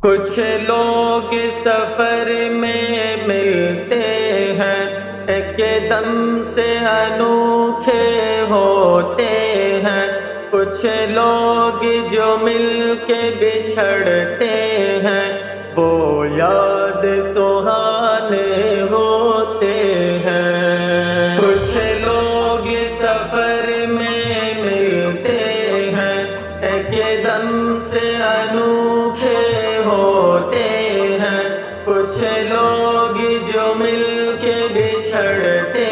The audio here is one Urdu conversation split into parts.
کچھ لوگ سفر میں ملتے ہیں، ایک دم سے انوکھے ہوتے ہیں۔ کچھ لوگ جو مل کے بچھڑتے ہیں، وہ یاد سہانے ہوتے ہیں۔ کچھ لوگ سفر میں ملتے ہیں، ایک دم سے انوکھے ہوتے ہیں۔ کچھ لوگ جو مل کے بچھڑتے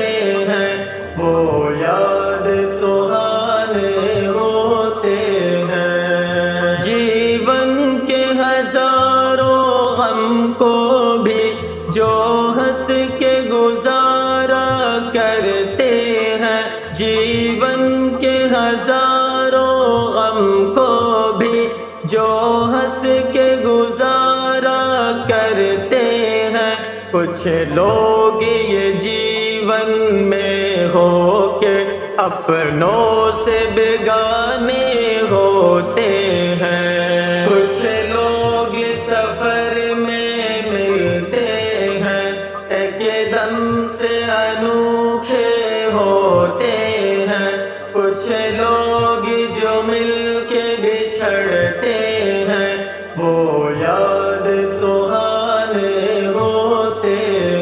ہیں، وہ یاد سہانے ہوتے ہیں۔ جیون کے ہزاروں غم کو بھی جو ہنس کے گزارا کرتے ہیں، جیون کے ہزاروں غم کو بھی جو ہنس کے گزارا کرتے ہیں۔ کچھ لوگ یہ جیون میں ہو کے اپنوں سے بیگانے ہوتے ہیں۔ کچھ لوگ سفر میں ملتے ہیں، ایک دم سے انوکھے ہوتے ہیں۔ کچھ لوگ جو مل کے بچھڑتے ہیں، وہ یاد سہانے ہوتے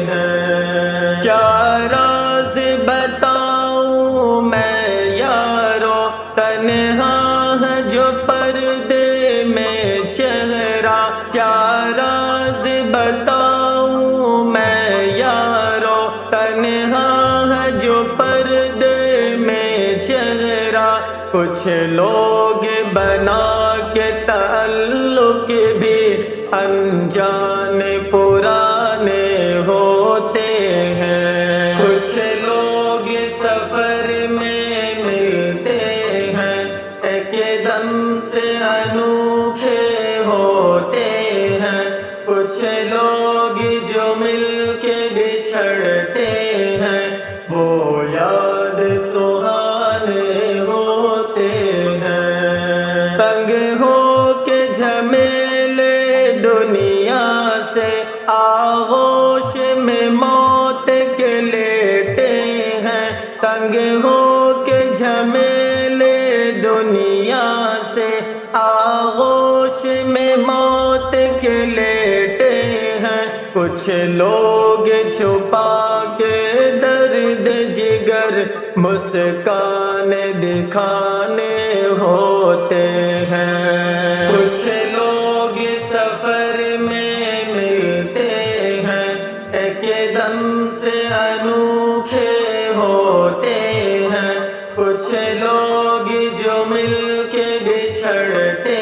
ہیں۔ کیا راز بتاؤں میں یارو، تنہا ہے جو پردے میں چہرہ۔ کیا راز بتاؤں میں یارو، تنہا ہے جو پردے میں چہرہ۔ کچھ لوگ بنا کے تعلق بھی انجان پرانے ہوتے ہیں۔ کچھ لوگ سفر میں ملتے ہیں، ایک دم سے انوکھے ہوتے ہیں۔ کچھ لوگ جو مل کے بچھڑتے ہیں، وہ یاد سہانے ہوتے ہیں۔ تنگ ہو کے جھمیلے دنیا سے آغوش میں موت کے لیٹے ہیں۔ تنگ ہو کے جھمیلے دنیا سے آغوش میں موت کے لیٹے ہیں۔ کچھ لوگ چھپا کے درد جگر مسکان دکھانے ہوتے ہیں۔ کچھ لوگ سفر میں ملتے ہیں، ایک دم سے انوکھے ہوتے ہیں۔ کچھ لوگ جو مل کے بچھڑتے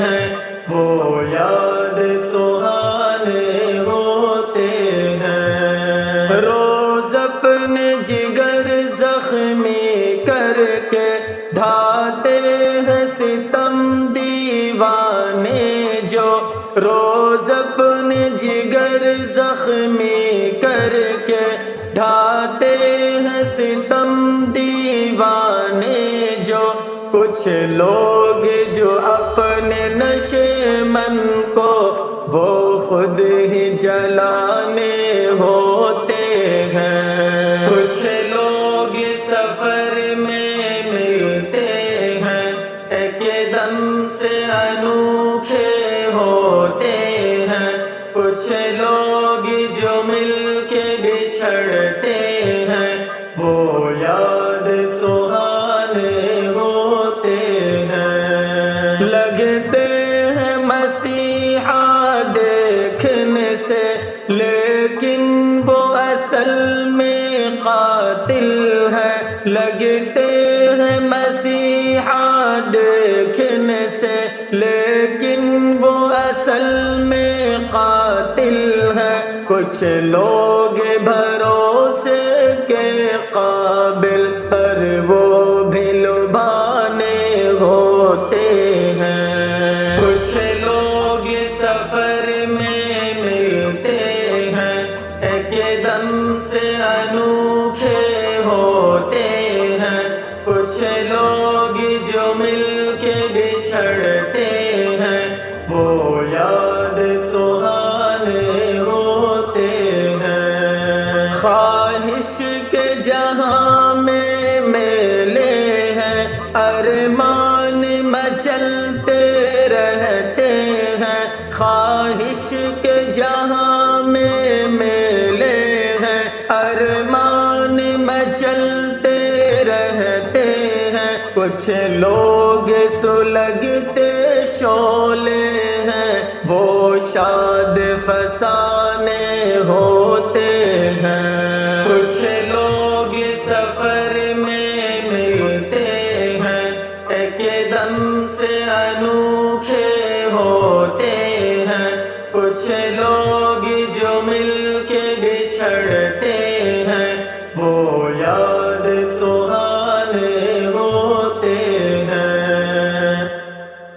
ہیں، وہ یاد سہانے ہوتے ہیں۔ روز اپنے جگر زخمی کر کے ڈھاتے ہیں ستم دیوانے جو، روز اپنے جگر زخمی کر کے ڈھاتے ہیں ستم دیوانے جو۔ کچھ لوگ جو اپنے نشے من کو وہ خود ہی جلانے ہوتے ہیں۔ کچھ لوگ سفر میں ملتے ہیں، ایک دم سے انوکھے ہوتے ہیں۔ کچھ لوگ جو مل کے بچھڑتے ہیں، وہ یاد سہانے ہوتے ہیں۔ لگتے ہیں مسیحا دیکھنے سے، لیکن وہ اصل میں قاتل ہے۔ لگتے ہیں مسیحا دیکھنے سے، لیکن وہ اصل میں قاتل ہے۔ کچھ لوگ بھروسے کے قابل پر وہ بھی لبھانے ہوتے ہیں۔ کچھ لوگ سفر میں ملتے ہیں، ایک دم سے انوکھے ہوتے ہیں۔ کچھ لوگ جو مل کے بچھڑتے ہیں، وہ یاد خواہش کے جہاں میں میلے ہیں، ارمان مچلتے رہتے ہیں، خواہش کے جہاں میں میلے ہیں، ارمان مچلتے رہتے ہیں، کچھ لوگ سلگتے شعلے ہیں، وہ شاد فسانے ہوتے ہیں، کچھ لوگ سفر میں ملتے ہیں، ایک دم سے انوکھے ہوتے ہیں، کچھ لوگ جو مل کے بچھڑتے ہیں، وہ یاد سہانے